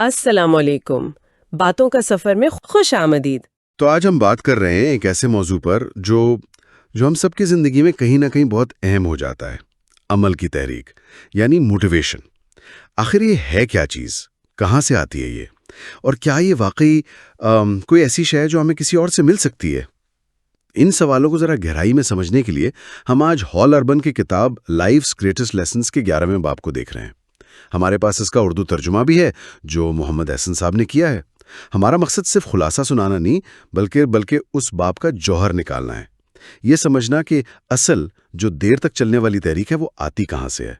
السلام علیکم۔ باتوں کا سفر میں خوش آمدید۔ تو آج ہم بات کر رہے ہیں ایک ایسے موضوع پر جو ہم سب کی زندگی میں کہیں نہ کہیں بہت اہم ہو جاتا ہے، عمل کی تحریک، یعنی موٹیویشن۔ آخر یہ ہے کیا چیز؟ کہاں سے آتی ہے یہ؟ اور کیا یہ واقعی کوئی ایسی شے ہے جو ہمیں کسی اور سے مل سکتی ہے؟ ان سوالوں کو ذرا گہرائی میں سمجھنے کے لیے ہم آج ہال اربن کی کتاب لائف's گریٹسٹ لیسنز کے 11ویں باب کو دیکھ رہے ہیں۔ ہمارے پاس اس کا اردو ترجمہ بھی ہے جو محمد احسن صاحب نے کیا ہے۔ ہمارا مقصد صرف خلاصہ سنانا نہیں بلکہ اس باب کا جوہر نکالنا ہے، یہ سمجھنا کہ اصل جو دیر تک چلنے والی تحریک ہے وہ آتی کہاں سے ہے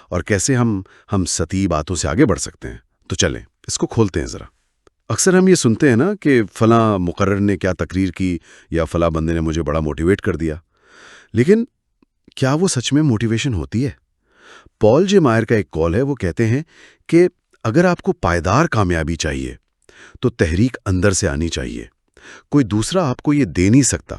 اور کیسے ہم سطحی باتوں سے آگے بڑھ سکتے ہیں۔ تو چلیں اس کو کھولتے ہیں ذرا۔ اکثر ہم یہ سنتے ہیں نا کہ فلاں مقرر نے کیا تقریر کی یا فلاں بندے نے مجھے بڑا موٹیویٹ کر دیا، لیکن کیا وہ سچ میں موٹیویشن ہوتی ہے؟ پال جے مائر کا ایک قول ہے، وہ کہتے ہیں کہ اگر آپ کو پائیدار کامیابی چاہیے تو تحریک اندر سے آنی چاہیے، کوئی دوسرا آپ کو یہ دے نہیں سکتا۔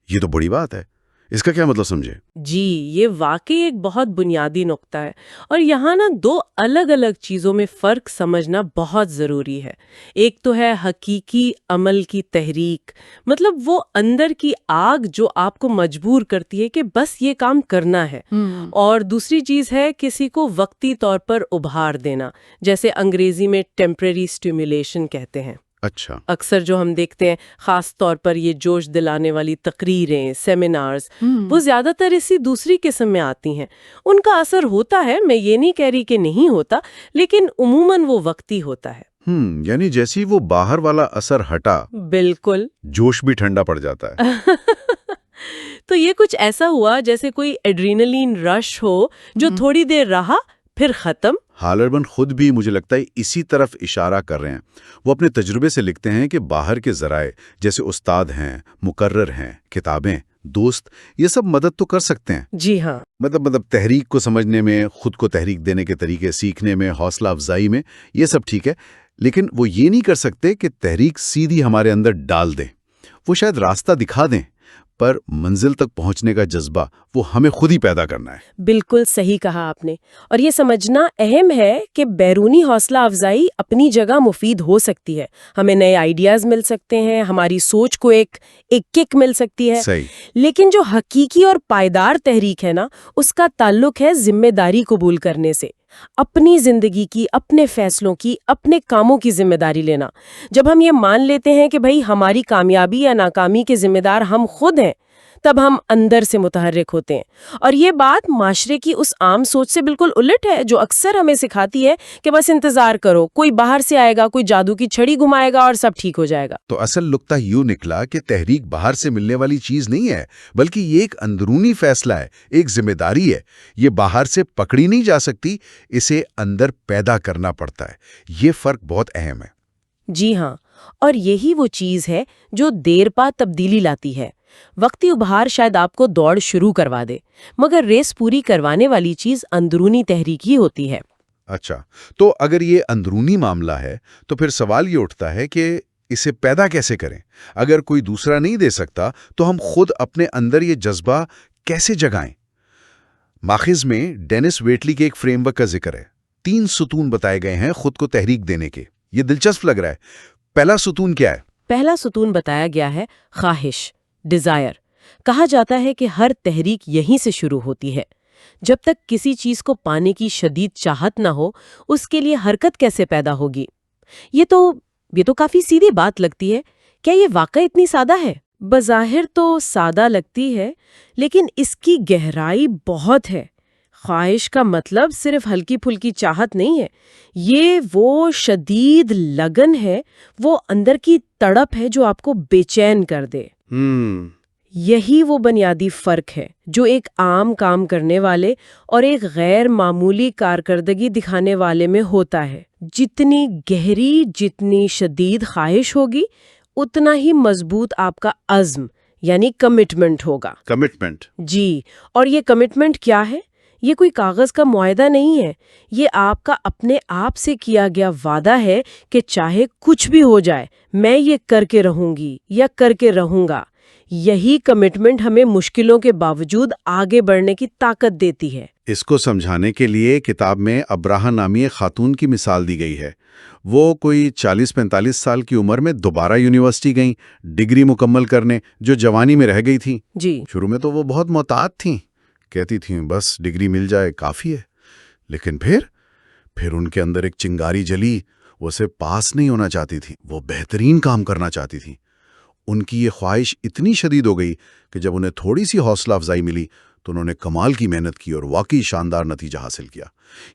یہ تو بڑی بات ہے، اس کا کیا مطلب سمجھے؟ جی، یہ واقعی ایک بہت بنیادی نقطہ ہے، اور یہاں دو الگ الگ چیزوں میں فرق سمجھنا بہت ضروری ہے۔ ایک تو ہے حقیقی عمل کی تحریک، مطلب وہ اندر کی آگ جو آپ کو مجبور کرتی ہے کہ بس یہ کام کرنا ہے، اور دوسری چیز ہے کسی کو وقتی طور پر ابھار دینا، جیسے انگریزی میں ٹیمپریری اسٹیمولیشن کہتے ہیں۔ اچھا، اکثر جو ہم دیکھتے ہیں خاص طور پر یہ جوش دلانے والی تقریریں، سیمینارز، وہ زیادہ تر اسی دوسری قسم میں آتی ہیں۔ ان کا اثر ہوتا ہے، میں یہ نہیں کہہ رہی کہ نہیں ہوتا، لیکن عموماً وہ وقتی ہوتا ہے۔ یعنی جیسی وہ باہر والا اثر ہٹا، بالکل، جوش بھی ٹھنڈا پڑ جاتا ہے۔ تو یہ کچھ ایسا ہوا جیسے کوئی ایڈرینلین رش ہو جو تھوڑی دیر رہا پھر ختم۔ ہال اربن خود بھی مجھے لگتا ہے اسی طرف اشارہ کر رہے ہیں۔ وہ اپنے تجربے سے لکھتے ہیں کہ باہر کے ذرائع جیسے استاد ہیں، مقرر ہیں، کتابیں، دوست، یہ سب مدد تو کر سکتے ہیں۔ جی ہاں، مطلب تحریک کو سمجھنے میں، خود کو تحریک دینے کے طریقے سیکھنے میں، حوصلہ افزائی میں، یہ سب ٹھیک ہے، لیکن وہ یہ نہیں کر سکتے کہ تحریک سیدھی ہمارے اندر ڈال دیں۔ وہ شاید راستہ دکھا دیں، پر منزل تک پہنچنے کا جذبہ وہ ہمیں خود ہی پیدا کرنا ہے۔ بالکل صحیح کہا آپ نے، اور یہ سمجھنا اہم ہے کہ بیرونی حوصلہ افزائی اپنی جگہ مفید ہو سکتی ہے، ہمیں نئے آئیڈیاز مل سکتے ہیں، ہماری سوچ کو ایک کک مل سکتی ہے۔ صحیح۔ لیکن جو حقیقی اور پائیدار تحریک ہے اس کا تعلق ہے ذمہ داری قبول کرنے سے، اپنی زندگی کی، اپنے فیصلوں کی، اپنے کاموں کی ذمہ داری لینا۔ جب ہم یہ مان لیتے ہیں کہ بھئی ہماری کامیابی یا ناکامی کے ذمہ دار ہم خود ہیں، تب ہم اندر سے متحرک ہوتے ہیں۔ اور یہ بات معاشرے کی اس عام سوچ سے بالکل الٹ ہے جو اکثر ہمیں سکھاتی ہے کہ بس انتظار کرو، کوئی باہر سے آئے گا، کوئی جادو کی چھڑی گھمائے گا اور سب ٹھیک ہو جائے گا۔ تو اصل نقطہ یوں نکلا کہ تحریک باہر سے ملنے والی چیز نہیں ہے، بلکہ یہ ایک اندرونی فیصلہ ہے، ایک ذمہ داری ہے۔ یہ باہر سے پکڑی نہیں جا سکتی، اسے اندر پیدا کرنا پڑتا ہے۔ یہ فرق بہت اہم ہے۔ جی ہاں، اور یہی وہ چیز ہے جو دیر پا تبدیلی لاتی ہے۔ وقتی ابھار شاید آپ کو دوڑ شروع کروا دے، مگر ریس پوری کروانے والی چیز اندرونی تحریک ہی ہوتی ہے۔ اچھا، تو اگر یہ اندرونی معاملہ ہے تو پھر سوال یہ اٹھتا ہے کہ اسے پیدا کیسے کریں؟ اگر کوئی دوسرا نہیں دے سکتا تو ہم خود اپنے اندر یہ جذبہ کیسے جگائیں؟ ماخذ میں ڈینس ویٹلی کے ایک فریم ورک کا ذکر ہے۔ 3 ستون بتائے گئے ہیں خود کو تحریک دینے کے۔ یہ دلچسپ لگ رہا ہے۔ پہلا ستون کیا ہے؟ پہلا ستون بتایا گیا ہے خواہش، ڈیزائر۔ کہا جاتا ہے کہ ہر تحریک یہیں سے شروع ہوتی ہے۔ جب تک کسی چیز کو پانے کی شدید چاہت نہ ہو، اس کے لیے حرکت کیسے پیدا ہوگی؟ یہ تو کافی سیدھی بات لگتی ہے۔ کیا یہ واقعی اتنی سادہ ہے؟ بظاہر تو سادہ لگتی ہے، لیکن اس کی گہرائی بہت ہے۔ خواہش کا مطلب صرف ہلکی پھلکی چاہت نہیں ہے، یہ وہ شدید لگن ہے، وہ اندر کی تڑپ ہے جو آپ کو بے چین کر دے۔ یہی وہ بنیادی فرق ہے جو ایک عام کام کرنے والے اور ایک غیر معمولی کارکردگی دکھانے والے میں ہوتا ہے۔ جتنی گہری، جتنی شدید خواہش ہوگی، اتنا ہی مضبوط آپ کا عزم یعنی کمٹمنٹ ہوگا۔ کمٹمنٹ؟ جی، اور یہ کمٹمنٹ کیا ہے؟ یہ کوئی کاغذ کا معاہدہ نہیں ہے، یہ آپ کا اپنے آپ سے کیا گیا وعدہ ہے کہ چاہے کچھ بھی ہو جائے میں یہ کر کے رہوں گی یا کر کے رہوں گا۔ یہی کمٹمنٹ ہمیں مشکلوں کے باوجود آگے بڑھنے کی طاقت دیتی ہے۔ اس کو سمجھانے کے لیے کتاب میں ابراہ نامی ایک خاتون کی مثال دی گئی ہے۔ وہ کوئی 40-45 سال کی عمر میں دوبارہ یونیورسٹی گئیں ڈگری مکمل کرنے، جو جوانی میں رہ گئی تھیں۔ جی، شروع میں تو وہ بہت محتاط تھیں، کہتی تھیں بس ڈگری مل جائے کافی ہے، لیکن پھر ان کے اندر ایک چنگاری جلی۔ وہ صرف پاس نہیں ہونا چاہتی تھیں، وہ بہترین کام کرنا چاہتی تھیں۔ ان کی یہ خواہش اتنی شدید ہو گئی کہ جب انہیں تھوڑی سی حوصلہ افزائی ملی تو انہوں نے کمال کی محنت کی اور واقعی شاندار نتیجہ حاصل کیا۔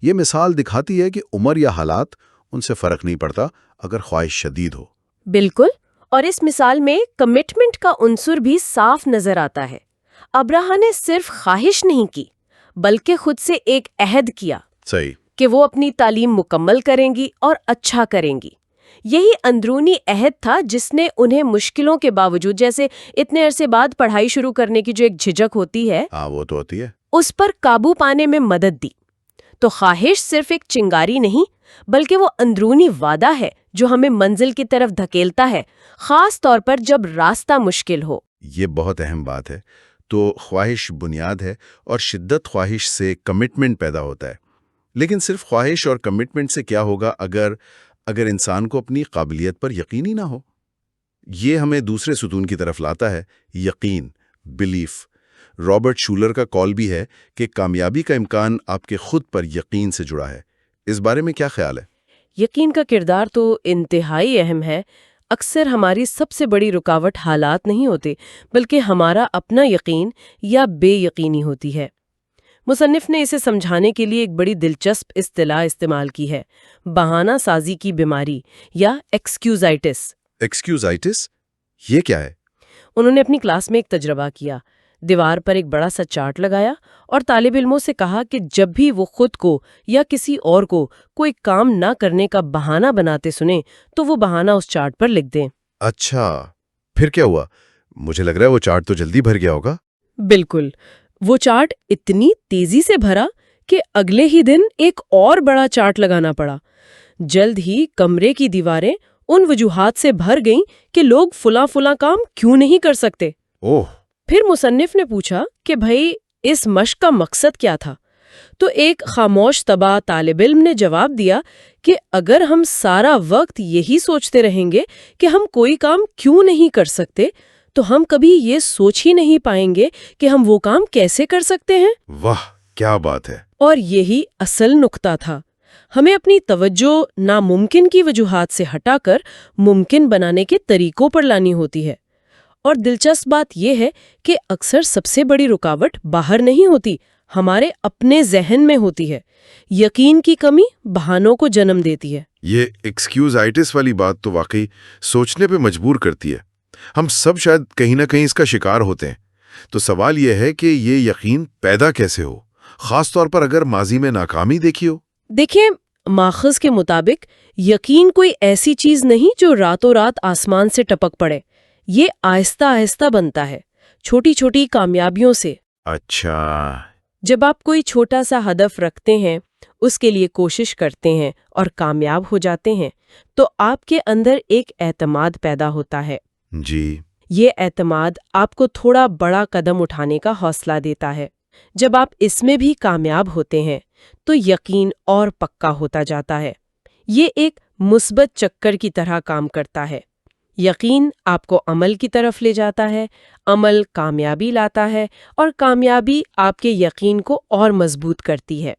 یہ مثال دکھاتی ہے کہ عمر یا حالات ان سے فرق نہیں پڑتا اگر خواہش شدید ہو۔ بالکل، اور اس مثال میں کمٹمنٹ کا عنصر بھی صاف نظر آتا ہے۔ ابراہ نے صرف خواہش نہیں کی بلکہ خود سے ایک عہد کیا صحیح۔ کہ وہ اپنی تعلیم مکمل کریں گی اور اچھا کریں گی۔ یہی اندرونی عہد تھا جس نے انہیں مشکلوں کے باوجود، جیسے اتنے عرصے بعد پڑھائی شروع کرنے کی جو ایک جھجک ہوتی ہے، وہ تو ہوتی ہے، اس پر قابو پانے میں مدد دی۔ تو خواہش صرف ایک چنگاری نہیں بلکہ وہ اندرونی وعدہ ہے جو ہمیں منزل کی طرف دھکیلتا ہے، خاص طور پر جب راستہ مشکل ہو۔ یہ بہت اہم بات ہے۔ تو خواہش بنیاد ہے اور شدت خواہش سے کمٹمنٹ پیدا ہوتا ہے۔ لیکن صرف خواہش اور کمٹمنٹ سے کیا ہوگا اگر انسان کو اپنی قابلیت پر یقین ہی نہ ہو؟ یہ ہمیں دوسرے ستون کی طرف لاتا ہے، یقین، بلیف۔ رابرٹ شولر کا قول بھی ہے کہ کامیابی کا امکان آپ کے خود پر یقین سے جڑا ہے۔ اس بارے میں کیا خیال ہے؟ یقین کا کردار تو انتہائی اہم ہے۔ اکثر ہماری سب سے بڑی رکاوٹ حالات نہیں ہوتے بلکہ ہمارا اپنا یقین یا بے یقینی ہوتی ہے۔ مصنف نے اسے سمجھانے کے لیے ایک بڑی دلچسپ اصطلاح استعمال کی ہے، بہانہ سازی کی بیماری یا ایکسکیوزائٹس۔ ایکسکیوزائٹس؟ یہ کیا ہے؟ انہوں نے اپنی کلاس میں ایک تجربہ کیا، دیوار پر ایک بڑا سا چارٹ لگایا اور طالب علموں سے کہا کہ جب بھی وہ خود کو یا کسی اور کو کوئی کام نہ کرنے کا بہانہ بناتے سنیں تو وہ بہانہ اس چارٹ پر لکھ دیں۔ اچھا، پھر کیا ہوا؟ مجھے لگ رہا ہے وہ چارٹ تو جلدی بھر گیا ہوگا۔ بالکل، وہ چارٹ اتنی تیزی سے بھرا کہ اگلے ہی دن ایک اور بڑا چارٹ لگانا پڑا۔ جلد ہی کمرے کی دیواریں ان وجوہات سے بھر گئیں کہ لوگ فلاں کام کیوں نہیں کر سکتے۔ اوہ! پھر مصنف نے پوچھا کہ بھئی اس مشق کا مقصد کیا تھا؟ تو ایک خاموش طبع طالب علم نے جواب دیا کہ اگر ہم سارا وقت یہی سوچتے رہیں گے کہ ہم کوئی کام کیوں نہیں کر سکتے تو ہم کبھی یہ سوچ ہی نہیں پائیں گے کہ ہم وہ کام کیسے کر سکتے ہیں۔ واہ، کیا بات ہے! اور یہی اصل نقطہ تھا۔ ہمیں اپنی توجہ ناممکن کی وجوہات سے ہٹا کر ممکن بنانے کے طریقوں پر لانی ہوتی ہے۔ اور دلچسپ بات یہ ہے کہ اکثر سب سے بڑی رکاوٹ باہر نہیں ہوتی، ہمارے اپنے ذہن میں ہوتی ہے۔ یقین کی کمی بہانوں کو جنم دیتی ہے۔ یہ ایکسکیوزائٹس والی بات تو واقعی سوچنے پہ مجبور کرتی ہے۔ ہم سب شاید کہیں نہ کہیں اس کا شکار ہوتے ہیں۔ تو سوال یہ ہے کہ یہ یقین پیدا کیسے ہو، خاص طور پر اگر ماضی میں ناکامی دیکھی ہو؟ دیکھیں، ماخذ کے مطابق یقین کوئی ایسی چیز نہیں جو راتوں رات آسمان سے ٹپک پڑے۔ یہ آہستہ آہستہ بنتا ہے، چھوٹی چھوٹی کامیابیوں سے۔ اچھا۔ جب آپ کوئی چھوٹا سا ہدف رکھتے ہیں، اس کے لیے کوشش کرتے ہیں اور کامیاب ہو جاتے ہیں تو آپ کے اندر ایک اعتماد پیدا ہوتا ہے۔ جی۔ یہ اعتماد آپ کو تھوڑا بڑا قدم اٹھانے کا حوصلہ دیتا ہے۔ جب آپ اس میں بھی کامیاب ہوتے ہیں تو یقین اور پکا ہوتا جاتا ہے۔ یہ ایک مثبت چکر کی طرح کام کرتا ہے۔ یقین آپ کو عمل کی طرف لے جاتا ہے، عمل کامیابی لاتا ہے اور کامیابی آپ کے یقین کو اور مضبوط کرتی ہے۔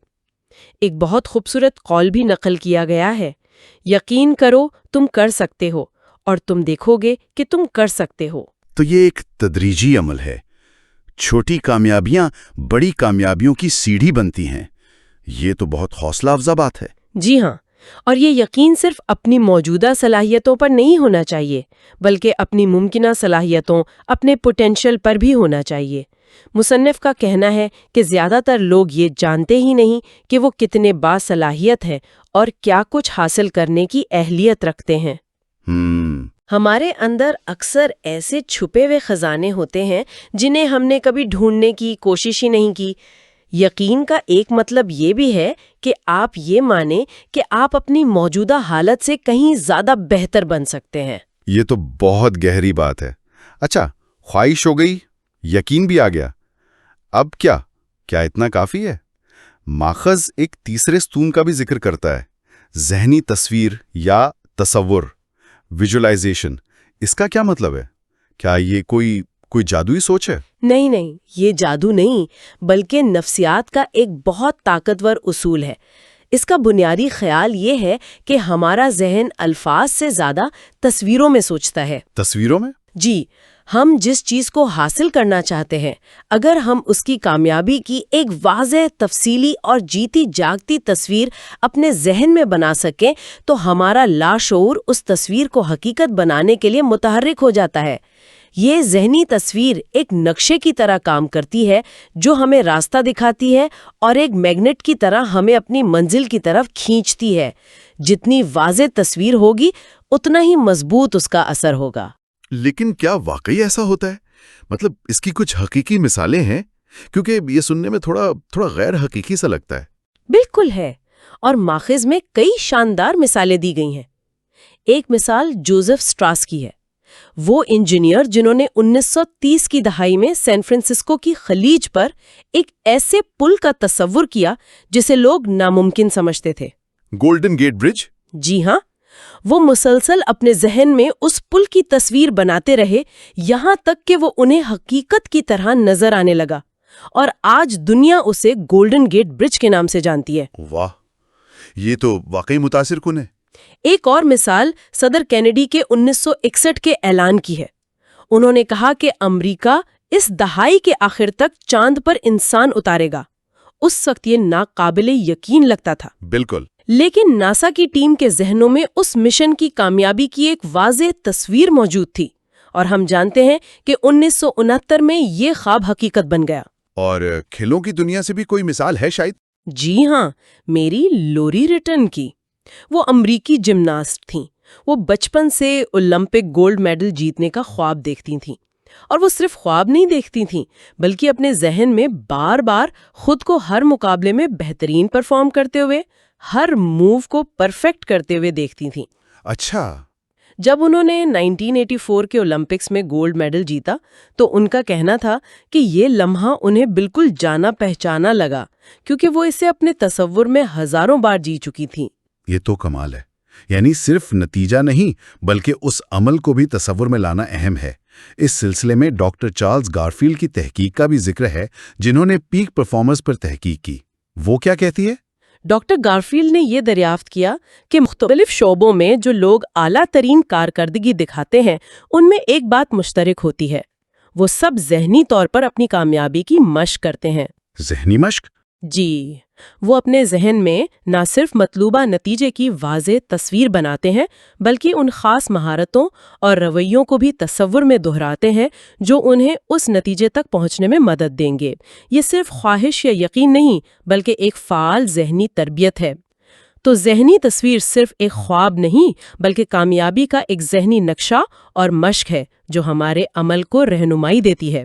ایک بہت خوبصورت قول بھی نقل کیا گیا ہے، یقین کرو تم کر سکتے ہو اور تم دیکھو گے کہ تم کر سکتے ہو۔ تو یہ ایک تدریجی عمل ہے، چھوٹی کامیابیاں بڑی کامیابیوں کی سیڑھی بنتی ہیں۔ یہ تو بہت حوصلہ افزا بات ہے۔ جی ہاں، اور یہ یقین صرف اپنی موجودہ صلاحیتوں پر نہیں ہونا چاہیے بلکہ اپنی ممکنہ صلاحیتوں، اپنے پوٹینشل پر بھی ہونا چاہیے۔ مصنف کا کہنا ہے کہ زیادہ تر لوگ یہ جانتے ہی نہیں کہ وہ کتنے باصلاحیت ہیں اور کیا کچھ حاصل کرنے کی اہلیت رکھتے ہیں۔ ہمارے اندر اکثر ایسے چھپے ہوئے خزانے ہوتے ہیں جنہیں ہم نے کبھی ڈھونڈنے کی کوشش ہی نہیں کی۔ یقین کا ایک مطلب یہ بھی ہے کہ آپ یہ مانیں کہ آپ اپنی موجودہ حالت سے کہیں زیادہ بہتر بن سکتے ہیں۔ یہ تو بہت گہری بات ہے۔ اچھا، خواہش ہو گئی، یقین بھی آ گیا، اب کیا اتنا کافی ہے؟ ماخذ ایک تیسرے ستون کا بھی ذکر کرتا ہے، ذہنی تصویر یا تصور، ویژولائزیشن۔ اس کا کیا مطلب ہے؟ کیا یہ کوئی جادوئی سوچ ہے؟ نہیں، یہ جادو نہیں، بلکہ نفسیات کا ایک بہت طاقتور اصول ہے۔ اس کا بنیادی خیال یہ ہے کہ ہمارا ذہن الفاظ سے زیادہ تصویروں میں سوچتا ہے۔ تصویروں میں؟ جی، ہم جس چیز کو حاصل کرنا چاہتے ہیں، اگر ہم اس کی کامیابی کی ایک واضح، تفصیلی اور جیتی جاگتی تصویر اپنے ذہن میں بنا سکیں تو ہمارا لاشعور اس تصویر کو حقیقت بنانے کے لیے متحرک ہو جاتا ہے۔ یہ ذہنی تصویر ایک نقشے کی طرح کام کرتی ہے جو ہمیں راستہ دکھاتی ہے اور ایک میگنیٹ کی طرح ہمیں اپنی منزل کی طرف کھینچتی ہے۔ جتنی واضح تصویر ہوگی اتنا ہی مضبوط اس کا اثر ہوگا۔ لیکن کیا واقعی ایسا ہوتا ہے؟ مطلب اس کی کچھ حقیقی مثالیں ہیں؟ کیونکہ یہ سننے میں تھوڑا غیر حقیقی سا لگتا ہے۔ بالکل ہے، اور ماخذ میں کئی شاندار مثالیں دی گئی ہیں۔ ایک مثال جوزف سٹراس کی ہے۔ وہ انجینئر جنہوں نے 1930 کی دہائی میں سین فرانسسکو کی خلیج پر ایک ایسے پل کا تصور کیا جسے لوگ ناممکن سمجھتے تھے۔ گولڈن گیٹ برج؟ جی ہاں، وہ مسلسل اپنے ذہن میں اس پل کی تصویر بناتے رہے یہاں تک کہ وہ انہیں حقیقت کی طرح نظر آنے لگا، اور آج دنیا اسے گولڈن گیٹ برج کے نام سے جانتی ہے۔ واہ، یہ تو واقعی متاثر کن ہے۔ ایک اور مثال صدر کینیڈی کے 1961 کے اعلان کی ہے۔ انہوں نے کہا کہ امریکہ اس دہائی کے آخر تک چاند پر انسان اتارے گا۔ اس وقت یہ ناقابل یقین لگتا تھا۔ بالکل۔ لیکن ناسا کی ٹیم کے ذہنوں میں اس مشن کی کامیابی کی ایک واضح تصویر موجود تھی، اور ہم جانتے ہیں کہ 1969 میں یہ خواب حقیقت بن گیا۔ اور کھیلوں کی دنیا سے بھی کوئی مثال ہے شاید؟ جی ہاں، میری لوری ریٹن کی۔ وہ امریکی جمناسٹ تھیں۔ وہ بچپن سے اولمپک گولڈ میڈل جیتنے کا خواب دیکھتی تھیں، اور وہ صرف خواب نہیں دیکھتی تھیں بلکہ اپنے ذہن میں بار بار خود کو ہر مقابلے میں بہترین پرفارم کرتے ہوئے، ہر موو کو پرفیکٹ کرتے ہوئے دیکھتی تھیں۔ اچھا۔ جب انہوں نے 1984 کے اولمپکس میں گولڈ میڈل جیتا تو ان کا کہنا تھا کہ یہ لمحہ انہیں بالکل جانا پہچانا لگا، کیونکہ وہ اسے اپنے تصور میں ہزاروں بار جی چکی تھیں۔ یہ تو کمال ہے، یعنی صرف نتیجہ نہیں بلکہ اس عمل کو بھی تصور میں لانا اہم ہے۔ اس سلسلے میں ڈاکٹر چارلز گارفیلڈ کی تحقیق کا بھی ذکر ہے، جنہوں نے پیک پرفارمنس پر تحقیق کی۔ وہ کیا کہتی ہے؟ ڈاکٹر گارفیلڈ نے یہ دریافت کیا کہ مختلف شعبوں میں جو لوگ اعلیٰ ترین کارکردگی دکھاتے ہیں ان میں ایک بات مشترک ہوتی ہے، وہ سب ذہنی طور پر اپنی کامیابی کی مشق کرتے ہیں۔ ذہنی مشق؟ جی، وہ اپنے ذہن میں نہ صرف مطلوبہ نتیجے کی واضح تصویر بناتے ہیں بلکہ ان خاص مہارتوں اور رویوں کو بھی تصور میں دہراتے ہیں جو انہیں اس نتیجے تک پہنچنے میں مدد دیں گے۔ یہ صرف خواہش یا یقین نہیں بلکہ ایک فعال ذہنی تربیت ہے۔ تو ذہنی تصویر صرف ایک خواب نہیں بلکہ کامیابی کا ایک ذہنی نقشہ اور مشق ہے جو ہمارے عمل کو رہنمائی دیتی ہے۔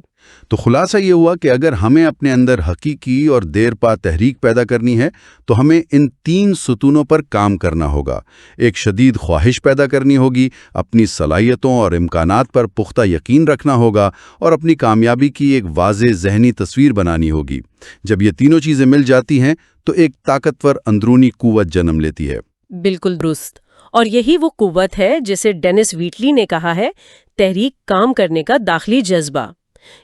تو خلاصہ یہ ہوا کہ اگر ہمیں اپنے اندر حقیقی اور دیر پا تحریک پیدا کرنی ہے تو ہمیں ان 3 ستونوں پر کام کرنا ہوگا۔ ایک شدید خواہش پیدا کرنی ہوگی، اپنی صلاحیتوں اور امکانات پر پختہ یقین رکھنا ہوگا، اور اپنی کامیابی کی ایک واضح ذہنی تصویر بنانی ہوگی۔ جب یہ تینوں چیزیں مل جاتی ہیں تو ایک طاقتور اندرونی قوت جنم لیتی ہے۔ بالکل درست، اور یہی وہ قوت ہے جسے ڈینس ویٹلی نے کہا ہے، تحریک کام کرنے کا داخلی جذبہ۔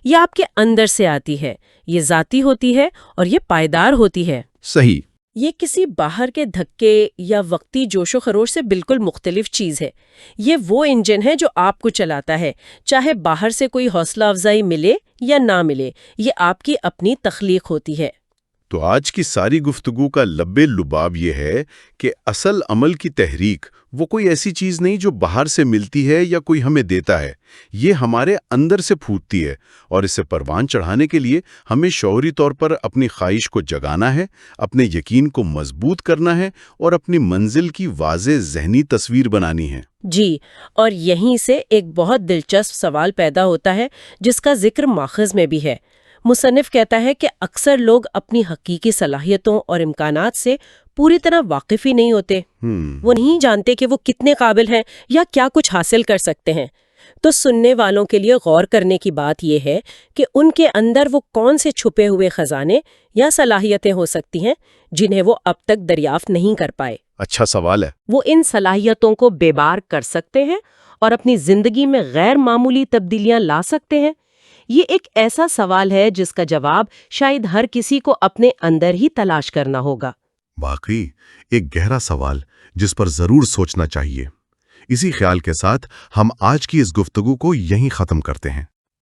یہ آپ کے اندر سے آتی ہے، یہ ذاتی ہوتی ہے اور یہ پائیدار ہوتی ہے۔ صحیح۔ یہ کسی باہر کے دھکے یا وقتی جوش و خروش سے بالکل مختلف چیز ہے۔ یہ وہ انجن ہے جو آپ کو چلاتا ہے، چاہے باہر سے کوئی حوصلہ افزائی ملے یا نہ ملے، یہ آپ کی اپنی تخلیق ہوتی ہے۔ تو آج کی ساری گفتگو کا لب لباب یہ ہے کہ اصل عمل کی تحریک وہ کوئی ایسی چیز نہیں جو باہر سے ملتی ہے یا کوئی ہمیں دیتا ہے، یہ ہمارے اندر سے پھوٹتی ہے، اور اسے پروان چڑھانے کے لیے ہمیں شعوری طور پر اپنی خواہش کو جگانا ہے، اپنے یقین کو مضبوط کرنا ہے اور اپنی منزل کی واضح ذہنی تصویر بنانی ہے۔ جی، اور یہیں سے ایک بہت دلچسپ سوال پیدا ہوتا ہے جس کا ذکر ماخذ میں بھی ہے۔ مصنف کہتا ہے کہ اکثر لوگ اپنی حقیقی صلاحیتوں اور امکانات سے پوری طرح واقف ہی نہیں ہوتے۔ وہ نہیں جانتے کہ وہ کتنے قابل ہیں یا کیا کچھ حاصل کر سکتے ہیں۔ تو سننے والوں کے لیے غور کرنے کی بات یہ ہے کہ ان کے اندر وہ کون سے چھپے ہوئے خزانے یا صلاحیتیں ہو سکتی ہیں جنہیں وہ اب تک دریافت نہیں کر پائے۔ اچھا سوال ہے۔ وہ ان صلاحیتوں کو بے بار کر سکتے ہیں اور اپنی زندگی میں غیر معمولی تبدیلیاں لا سکتے ہیں۔ یہ ایک ایسا سوال ہے جس کا جواب شاید ہر کسی کو اپنے اندر ہی تلاش کرنا ہوگا۔ واقعی ایک گہرا سوال جس پر ضرور سوچنا چاہیے۔ اسی خیال کے ساتھ ہم آج کی اس گفتگو کو یہیں ختم کرتے ہیں۔